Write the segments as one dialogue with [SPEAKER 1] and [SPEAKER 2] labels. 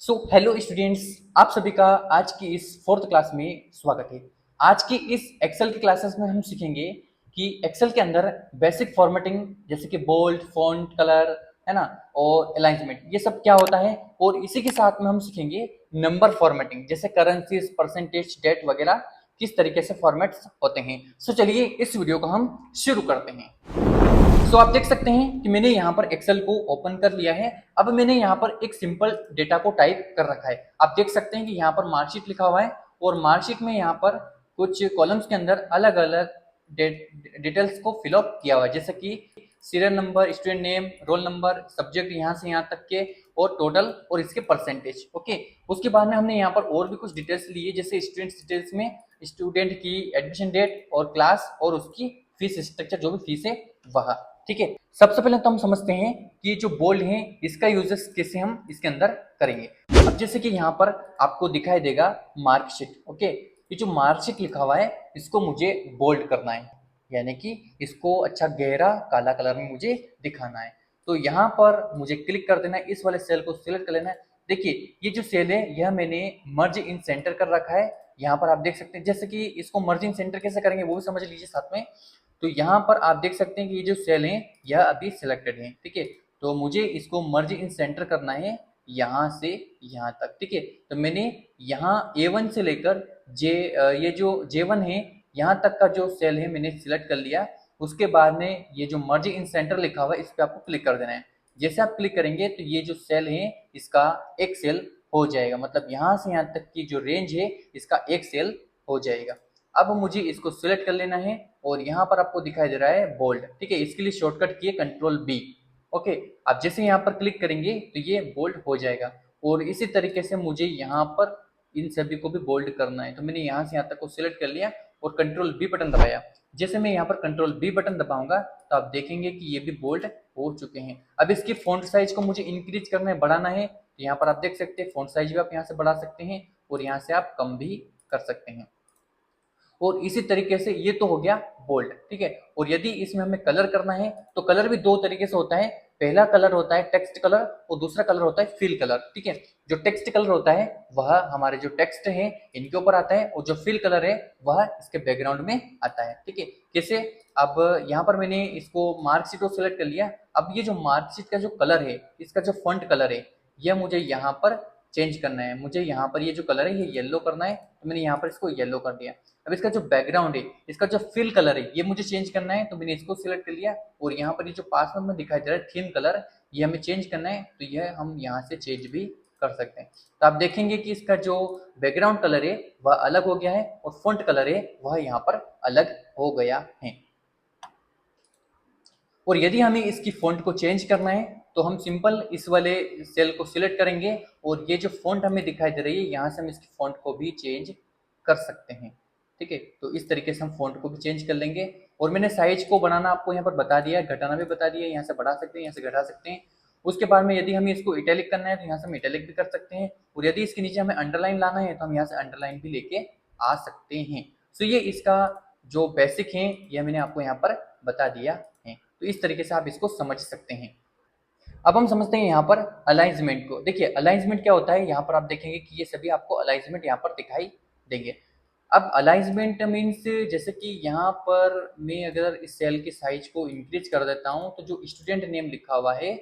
[SPEAKER 1] Hello students, आप सभी का आज की इस फोर्थ क्लास में स्वागत है। आज की इस एक्सेल की क्लासेस में हम सीखेंगे कि एक्सेल के अंदर बेसिक फॉर्मेटिंग जैसे कि बोल्ड, फॉन्ट, कलर, है ना, और अलाइनमेंट, ये सब क्या होता है। और इसी के साथ में हम सीखेंगे नंबर फॉर्मेटिंग जैसे करेंसीज, परसेंटेज, डेट वगैरह किस तरीके से फॉर्मेट्स होते हैं। चलिए इस वीडियो को हम शुरू करते हैं। आप देख सकते हैं कि मैंने यहाँ पर एक्सेल को ओपन कर लिया है। अब मैंने यहाँ पर एक सिंपल डेटा को टाइप कर रखा है। आप देख सकते हैं कि यहाँ पर मार्कशीट लिखा हुआ है और मार्कशीट में यहाँ पर कुछ कॉलम्स के अंदर अलग अलग डिटेल्स को फिलअप किया हुआ है, जैसे कि serial number, student name, roll number, subject यहाँ से यहाँ तक के, और टोटल और इसके परसेंटेज। ओके, उसके बाद में हमने यहाँ पर और भी कुछ डिटेल्स लिए, जैसे स्टूडेंट डिटेल्स में स्टूडेंट की एडमिशन डेट और क्लास और उसकी फीस स्ट्रक्चर, जो भी फीस है वह। ठीक है, सबसे पहले तो हम समझते हैं कि जो बोल्ड है इसका यूजेस कैसे हम इसके अंदर करेंगे। अब जैसे कि यहाँ पर आपको दिखाई देगा मार्कशीट। ओके, ये जो मार्कशीट लिखा हुआ है इसको मुझे बोल्ड करना है, यानी कि इसको अच्छा गहरा काला कलर में मुझे दिखाना है। तो यहाँ पर मुझे क्लिक कर देना है, इस वाले सेल को सिलेक्ट कर लेना है। देखिए ये जो सेल है यह मैंने मर्ज इन सेंटर कर रखा है। यहाँ पर आप देख सकते हैं, जैसे कि इसको मर्ज इन सेंटर कैसे करेंगे वो भी समझ लीजिए साथ में। तो यहाँ पर आप देख सकते हैं कि ये जो सेल है यह अभी सिलेक्टेड है। ठीक है, तो मुझे इसको मर्ज इन सेंटर करना है यहाँ से यहाँ तक। ठीक है, तो मैंने यहाँ A1 से लेकर ये जो J1 है यहाँ तक का जो सेल है मैंने सिलेक्ट कर लिया। उसके बाद में ये जो मर्ज इन सेंटर लिखा हुआ है इस पर आपको क्लिक कर देना है। जैसे आप क्लिक करेंगे तो ये जो सेल है इसका एक सेल हो जाएगा, मतलब यहाँ से यहाँ तक की जो रेंज है इसका एक सेल हो जाएगा। अब मुझे इसको सिलेक्ट कर लेना है और यहाँ पर आपको दिखाई दे रहा है बोल्ड। ठीक है, इसके लिए शॉर्टकट किए Ctrl+B। ओके, आप जैसे यहाँ पर क्लिक करेंगे तो ये बोल्ड हो जाएगा। और इसी तरीके से मुझे यहाँ पर इन सभी को भी बोल्ड करना है। तो मैंने यहाँ से यहाँ तक को सिलेक्ट कर लिया और Ctrl+B बटन दबाया। जैसे मैं यहाँ पर Ctrl+B बटन दबाऊंगा तो आप देखेंगे कि ये भी बोल्ड हो चुके हैं। अब इसकी फॉन्ट साइज को मुझे इंक्रीज करना है, बढ़ाना है, तो यहाँ पर आप देख सकते हैं फॉन्ट साइज भी आप यहाँ से बढ़ा सकते हैं और यहाँ से आप कम भी कर सकते हैं। और इसी तरीके से ये तो हो गया बोल्ड। ठीक है, और यदि इसमें हमें कलर करना है तो कलर भी दो तरीके से होता है। पहला कलर होता है टेक्स्ट कलर और दूसरा कलर होता है फिल कलर। ठीक है, जो टेक्स्ट कलर होता है वह हमारे जो टेक्स्ट है इनके ऊपर आता है और जो फिल कलर है वह इसके बैकग्राउंड में आता है। ठीक है, कैसे, अब यहाँ पर मैंने इसको मार्कशीट को सिलेक्ट कर लिया। अब ये जो मार्कशीट का जो कलर है इसका जो फॉन्ट कलर है यह मुझे यहाँ पर चेंज करना है। मुझे यहाँ पर ये जो कलर है ये येलो करना है, तो मैंने यहाँ पर इसको येलो कर दिया। अब इसका जो बैकग्राउंड है, इसका जो फिल कलर है ये मुझे चेंज करना है, तो मैंने इसको सिलेक्ट कर लिया। और यहाँ पर ये जो पास में दिखाई दे रहा है थीम कलर, ये हमें चेंज करना है, तो यह हम यहाँ से चेंज भी कर सकते हैं। तो आप देखेंगे कि इसका जो बैकग्राउंड कलर है वह अलग हो गया है और फॉन्ट कलर है वह यहाँ पर अलग हो गया है। और यदि हमें इसकी फॉन्ट को चेंज करना है तो हम सिंपल इस वाले सेल को सिलेक्ट करेंगे और ये जो फॉन्ट हमें दिखाई दे रही है यहाँ से हम इसकी फॉन्ट को भी चेंज कर सकते हैं। ठीक है, तो इस तरीके से हम फॉन्ट को भी चेंज कर लेंगे। और मैंने साइज को बनाना आपको यहाँ पर बता दिया है, घटाना भी बता दिया है, यहाँ से बढ़ा सकते हैं, यहाँ से घटा सकते हैं। उसके बाद में यदि हमें इसको इटैलिक करना है तो यहाँ से हम इटैलिक भी कर सकते हैं, और यदि इसके नीचे हमें अंडरलाइन लाना है तो हम यहाँ से अंडरलाइन भी लेके आ सकते हैं। तो ये इसका जो बेसिक है यह मैंने आपको यहाँ पर बता दिया है। तो इस तरीके से आप इसको समझ सकते हैं। अब हम समझते हैं यहाँ पर अलाइनमेंट को। देखिए अलाइनमेंट क्या होता है, यहाँ पर आप देखेंगे कि ये सभी आपको अलाइनमेंट यहाँ पर दिखाई देंगे। अब अलाइनमेंट मीन्स जैसे कि यहाँ पर मैं अगर इस सेल की साइज को इंक्रीज कर देता हूँ तो जो स्टूडेंट नेम लिखा हुआ है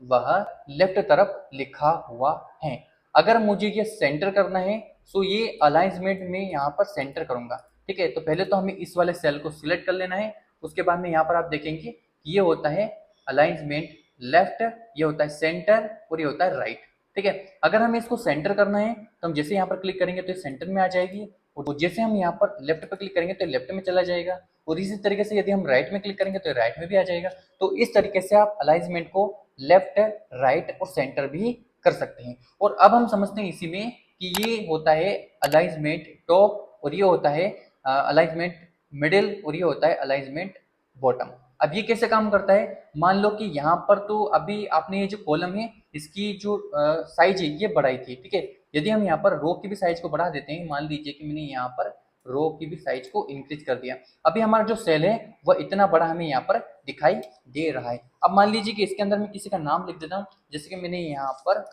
[SPEAKER 1] वह लेफ्ट तरफ लिखा हुआ है। अगर मुझे ये सेंटर करना है तो ये अलाइनमेंट में यहाँ पर सेंटर करूंगा। ठीक है, तो पहले तो हमें इस वाले सेल को सिलेक्ट कर लेना है। उसके बाद में यहाँ पर आप देखेंगे कि ये होता है अलाइनमेंट लेफ्ट, ये होता है सेंटर और ये होता है राइट। ठीक है, अगर हमें इसको सेंटर करना है तो हम जैसे यहाँ पर क्लिक करेंगे तो ये सेंटर में आ जाएगी, और जैसे हम यहाँ पर लेफ्ट पर क्लिक करेंगे तो लेफ्ट में चला जाएगा, और इसी तरीके से यदि हम राइट में क्लिक करेंगे तो राइट में भी आ जाएगा। तो इस तरीके से आप अलाइनमेंट को लेफ्ट, राइट और सेंटर भी कर सकते हैं। और अब हम समझते हैं इसी में कि ये होता है अलाइनमेंट टॉप और ये होता है अलाइनमेंट मिडिल और ये होता है अलाइनमेंट बॉटम। अब ये कैसे काम करता है, मान लो कि यहाँ पर तो अभी आपने ये जो कॉलम है इसकी जो साइज है ये बढ़ाई थी। ठीक है, यदि हम यहाँ पर रो की भी साइज को बढ़ा देते हैं, मान लीजिए कि मैंने यहाँ पर रो की भी साइज को इंक्रीज कर दिया, अभी हमारा जो सेल है वह इतना बड़ा हमें यहाँ पर दिखाई दे रहा है। अब मान लीजिए कि इसके अंदर मैं किसी का नाम लिख देता हूँ, जैसे कि मैंने यहाँ पर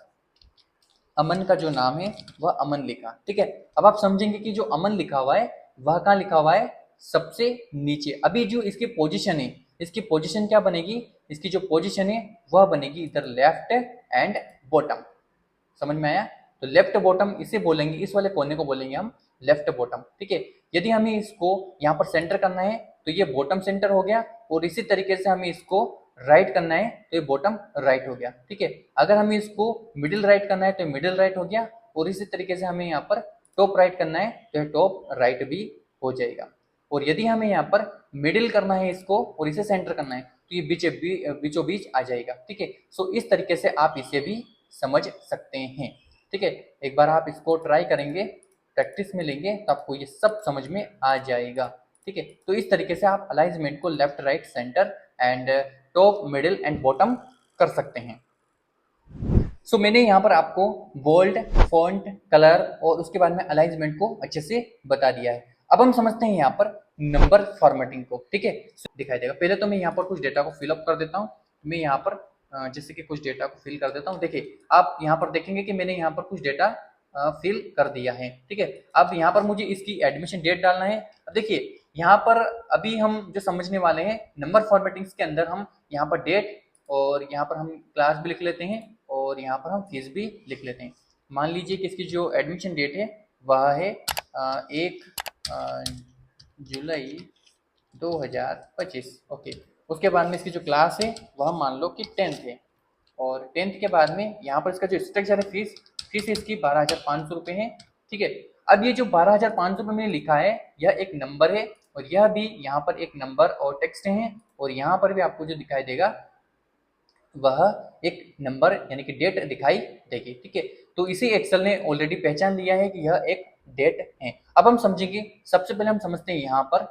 [SPEAKER 1] अमन का जो नाम है वह अमन लिखा, ठीक है। अब आप समझेंगे कि जो अमन लिखा हुआ है वह कहाँ लिखा हुआ है, सबसे नीचे। अभी जो इसकी पोजीशन है, इसकी पोजीशन क्या बनेगी, इसकी जो पोजीशन है वह बनेगी इधर लेफ्ट एंड बॉटम। समझ में आया? तो लेफ्ट बॉटम इसे बोलेंगे, इस वाले कोने को बोलेंगे हम लेफ्ट बॉटम, ठीक है। यदि हमें इसको यहाँ पर सेंटर करना है तो ये बॉटम सेंटर हो गया, और इसी तरीके से हमें इसको राइट करना है तो ये बॉटम राइट हो गया, ठीक है। अगर हमें इसको मिडिल राइट करना है तो मिडिल राइट हो गया, और इसी तरीके से हमें यहाँ पर टॉप राइट करना है तो ये टॉप राइट भी हो जाएगा। और यदि हमें यहाँ पर मिडिल करना है इसको और इसे सेंटर करना है तो ये बीचों बीच आ जाएगा, ठीक है। सो इस तरीके से आप इसे भी समझ सकते हैं, ठीक है। एक बार आप इसको ट्राई करेंगे, प्रैक्टिस में लेंगे तो आपको ये सब समझ में आ जाएगा, ठीक है। तो इस तरीके से आप अलाइनमेंट को left right centre and top middle and bottom कर सकते हैं। सो मैंने यहाँ पर आपको बोल्ड, फॉन्ट, कलर और उसके बाद में अलाइनमेंट को अच्छे से बता दिया है। अब हम समझते हैं यहाँ पर नंबर फॉर्मेटिंग को, ठीक है। दिखाई देगा, पहले तो मैं यहाँ पर कुछ डेटा को फिलअप कर देता हूँ। मैं यहाँ पर जैसे कि कुछ डेटा को फिल कर देता हूँ। देखिए, आप यहाँ पर देखेंगे कि मैंने यहाँ पर कुछ डेटा फिल कर दिया है, ठीक है। अब यहाँ पर मुझे इसकी एडमिशन डेट डालना है। अब देखिए, यहाँ पर अभी हम जो समझने वाले हैं नंबर फॉर्मेटिंग्स के अंदर, हम यहाँ पर डेट और यहाँ पर हम क्लास भी लिख लेते हैं और यहाँ पर हम फीस भी लिख लेते हैं। मान लीजिए कि इसकी जो एडमिशन डेट है वह है 1 जुलाई 2025, ओके। उसके बाद में इसकी जो क्लास है वह मान लो कि 10th है, और 10th के बाद में यहाँ पर इसका जो स्ट्रक्चर है, फीस इसकी 12,500 रुपये है, ठीक है। अब ये जो 12,500 रुपये मैंने लिखा है यह एक नंबर है, और यह भी यहाँ पर एक नंबर और टेक्स्ट है, और यहाँ पर भी आपको जो दिखाई देगा वह एक नंबर यानी कि डेट दिखाई देगी, ठीक है। तो इसी एक्सेल ने ऑलरेडी पहचान लिया है कि यह एक डेट है। अब हम समझेंगे, सबसे पहले हम समझते हैं यहाँ पर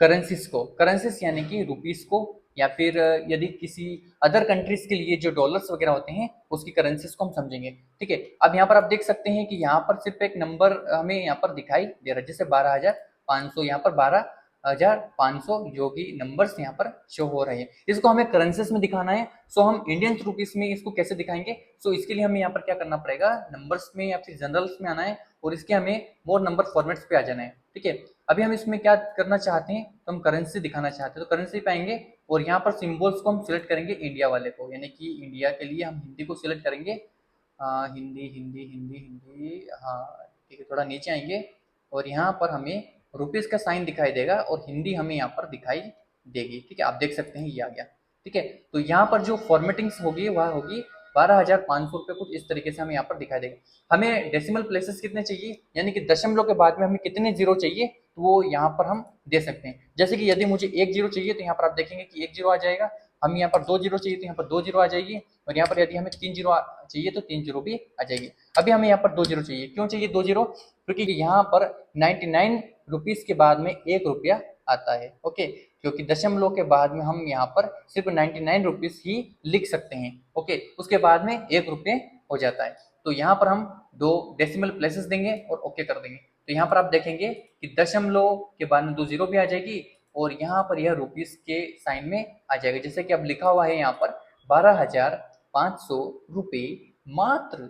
[SPEAKER 1] करेंसीज को। करेंसीज यानी कि रुपीस को, या फिर यदि किसी अदर कंट्रीज के लिए जो डॉलर्स वगैरह होते हैं उसकी करेंसीज को हम समझेंगे, ठीक है। अब यहाँ पर आप देख सकते हैं कि यहाँ पर सिर्फ एक नंबर हमें यहाँ पर दिखाई दे रहा है, जैसे 12,500, यहाँ पर 12,500 जो कि नंबर्स यहाँ पर शो हो रहे हैं। इसको हमें करेंसीज में दिखाना है, सो हम इंडियन रुपीस में इसको कैसे दिखाएंगे। सो इसके लिए हमें यहाँ पर क्या करना पड़ेगा, नंबर्स में या फिर जनरल्स में आना है, और इसके हमें मोर नंबर फॉर्मेट्स पे आ जाना है, ठीक है। अभी हम इसमें क्या करना चाहते हैं, तो हम करेंसी दिखाना चाहते हैं, तो करेंसी पाएंगे, और यहाँ पर सिंबल्स को हम सिलेक्ट करेंगे इंडिया वाले को, यानी कि इंडिया के लिए हम हिंदी को सिलेक्ट करेंगे। हिंदी हिंदी हिंदी हिंदी, हाँ ठीक है। थोड़ा नीचे आएंगे और यहाँ पर हमें रुपीस का साइन दिखाई देगा, और हिंदी हमें यहाँ पर दिखाई देगी, ठीक है। आप देख सकते हैं ये आ गया, ठीक है। तो यहाँ पर जो फॉर्मेटिंग्स होगी वह होगी 12,500 रुपये, कुछ इस तरीके से हमें यहाँ पर दिखाई देगा। हमें डेसिमल प्लेसेस कितने चाहिए, यानी कि दशमलव के बाद में हमें कितने जीरो चाहिए, तो वो यहाँ पर हम दे सकते हैं। जैसे कि यदि मुझे 1 जीरो चाहिए तो यहाँ पर आप देखेंगे कि 1 जीरो आ जाएगा। हम यहाँ पर 2 जीरो चाहिए तो यहाँ पर 2 जीरो आ जाएगी, और यहाँ पर यदि हमें 3 जीरो चाहिए तो 3 जीरो भी आ जाएगी। अभी हमें यहाँ पर 2 जीरो चाहिए, क्यों चाहिए 2 जीरो, क्योंकि यहाँ पर 99 रुपीस के बाद में 1 रुपया आता है, ओके। क्योंकि दशमलव के बाद में हम यहाँ पर सिर्फ 99 रुपीस ही लिख सकते हैं, ओके। उसके बाद में 1 रुपये हो जाता है, तो यहाँ पर हम 2 डेसिमल प्लेसेस देंगे और ओके कर देंगे। तो यहाँ पर आप देखेंगे कि दशमलव के बाद में 2 जीरो भी आ जाएगी, और यहाँ पर यह रुपीस के साइन में आ जाएगा, जैसे कि अब लिखा हुआ है यहाँ पर 12,500 रुपये मात्र,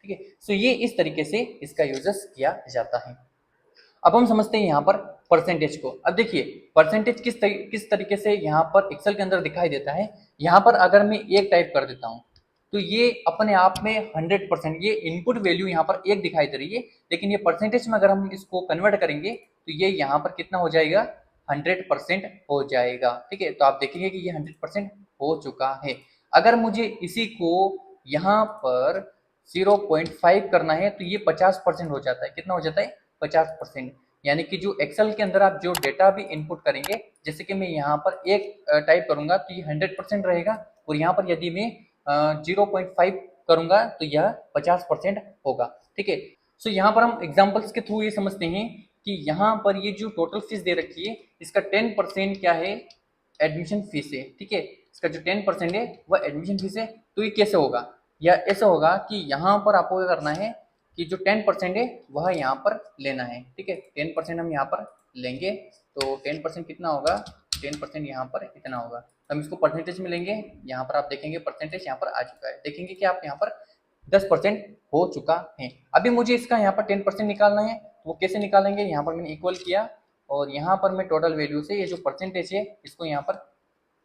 [SPEAKER 1] ठीक है। सो ये इस तरीके से इसका यूजेस किया जाता है। अब हम समझते हैं यहाँ पर परसेंटेज को। अब देखिए, परसेंटेज किस तरीके से यहाँ पर एक्सेल के अंदर दिखाई देता है। यहाँ पर अगर मैं 1 टाइप कर देता हूँ तो ये अपने आप में 100%, ये इनपुट वैल्यू यहाँ पर 1 दिखाई दे रही है, लेकिन ये परसेंटेज में अगर हम इसको कन्वर्ट करेंगे तो ये यहाँ पर कितना हो जाएगा, 100% हो जाएगा, ठीक है। तो आप देखेंगे कि ये 100% हो चुका है। अगर मुझे इसी को यहाँ पर 0.5 करना है तो ये 50% हो जाता है। कितना हो जाता है, 50%। यानी कि जो एक्सेल के अंदर आप जो डेटा भी इनपुट करेंगे, जैसे कि मैं यहाँ पर 1 टाइप करूंगा तो ये 100% रहेगा, और यहाँ पर यदि मैं 0.5 करूंगा तो यह 50% होगा, ठीक है। सो यहाँ पर हम एग्जाम्पल्स के थ्रू ये समझते हैं कि यहाँ पर ये जो टोटल फीस दे रखी है इसका 10% क्या है, एडमिशन फीस है, ठीक है। इसका जो 10% है वह एडमिशन फीस है। तो ये कैसे होगा, या ऐसा होगा कि यहाँ पर आपको क्या करना है कि जो 10% है वह यहाँ पर लेना है, ठीक है। 10% हम यहाँ पर लेंगे, तो 10% कितना होगा, 10% यहाँ पर इतना होगा। हम इसको परसेंटेज में लेंगे, यहाँ पर आप देखेंगे परसेंटेज यहाँ पर आ चुका है। देखेंगे कि आप यहाँ पर 10% हो चुका है। अभी मुझे इसका यहाँ पर 10% निकालना है, वो कैसे निकालेंगे? यहाँ पर मैंने इक्वल किया और यहाँ पर मैं टोटल वैल्यू से ये जो परसेंटेज है इसको यहाँ पर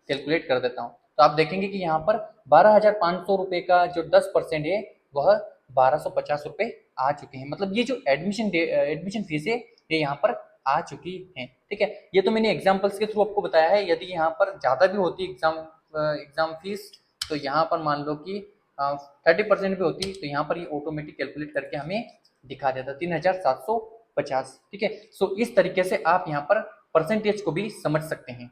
[SPEAKER 1] कैलकुलेट कर देता हूँ। तो आप देखेंगे कि यहाँ पर 12,500 रुपये का जो 10% है वह 1250 रुपये आ चुके हैं। मतलब ये जो एडमिशन फीस है ये यहाँ पर आ चुकी है। ठीक है, ये तो मैंने एग्जाम्पल्स के थ्रू आपको बताया है। यदि यहाँ पर ज़्यादा भी होती एग्जाम फीस, तो यहाँ पर मान लो कि 30% भी होती, तो यहाँ पर ये ऑटोमेटिक कैलकुलेट करके हमें दिखा देता 3,750। ठीक है, सो इस तरीके से आप यहाँ पर परसेंटेज को भी समझ सकते हैं।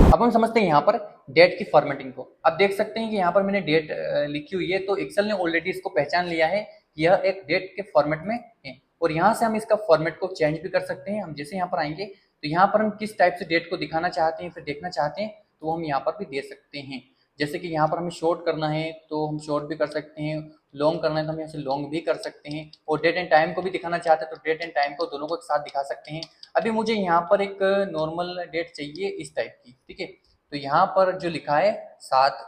[SPEAKER 1] अब हम समझते हैं यहाँ पर डेट की फॉर्मेटिंग को। अब देख सकते हैं कि यहाँ पर मैंने डेट लिखी हुई है, तो एक्सेल ने ऑलरेडी इसको पहचान लिया है कि यह एक डेट के फॉर्मेट में है, और यहाँ से हम इसका फॉर्मेट को चेंज भी कर सकते हैं। हम जैसे यहाँ पर आएंगे तो यहाँ पर हम किस टाइप से डेट को दिखाना चाहते हैं, फिर देखना चाहते हैं, तो हम यहाँ पर भी दे सकते हैं। जैसे कि यहाँ पर हमें शॉर्ट करना है तो हम शॉर्ट भी कर सकते हैं, लॉन्ग करना है तो हम यहाँ से लॉन्ग भी कर सकते हैं, और डेट एंड टाइम को भी दिखाना चाहते हैं तो डेट एंड टाइम को दोनों को एक साथ दिखा सकते हैं। अभी मुझे यहाँ पर एक नॉर्मल डेट चाहिए इस टाइप की। ठीक है, तो यहाँ पर जो लिखा है 7,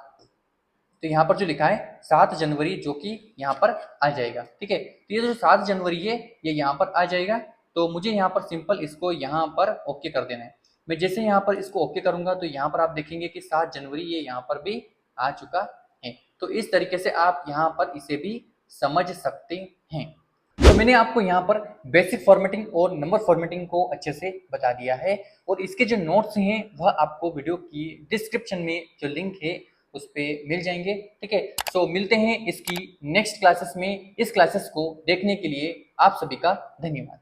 [SPEAKER 1] तो यहाँ पर जो लिखा है 7 जनवरी, जो कि यहाँ पर आ जाएगा। ठीक है, तो ये जो 7 जनवरी है ये यहाँ पर आ जाएगा। तो मुझे यहाँ पर सिंपल इसको यहाँ पर ओके कर देना है। मैं जैसे यहाँ पर इसको ओके करूंगा तो यहाँ पर आप देखेंगे कि 7 जनवरी ये यहाँ पर भी आ चुका है। तो इस तरीके से आप यहाँ पर इसे भी समझ सकते हैं। तो मैंने आपको यहाँ पर बेसिक फॉर्मेटिंग और नंबर फॉर्मेटिंग को अच्छे से बता दिया है, और इसके जो नोट्स हैं वह आपको वीडियो की डिस्क्रिप्शन में जो लिंक है उस पर मिल जाएंगे। ठीक है, सो मिलते हैं इसकी नेक्स्ट क्लासेस में। इस क्लासेस को देखने के लिए आप सभी का धन्यवाद।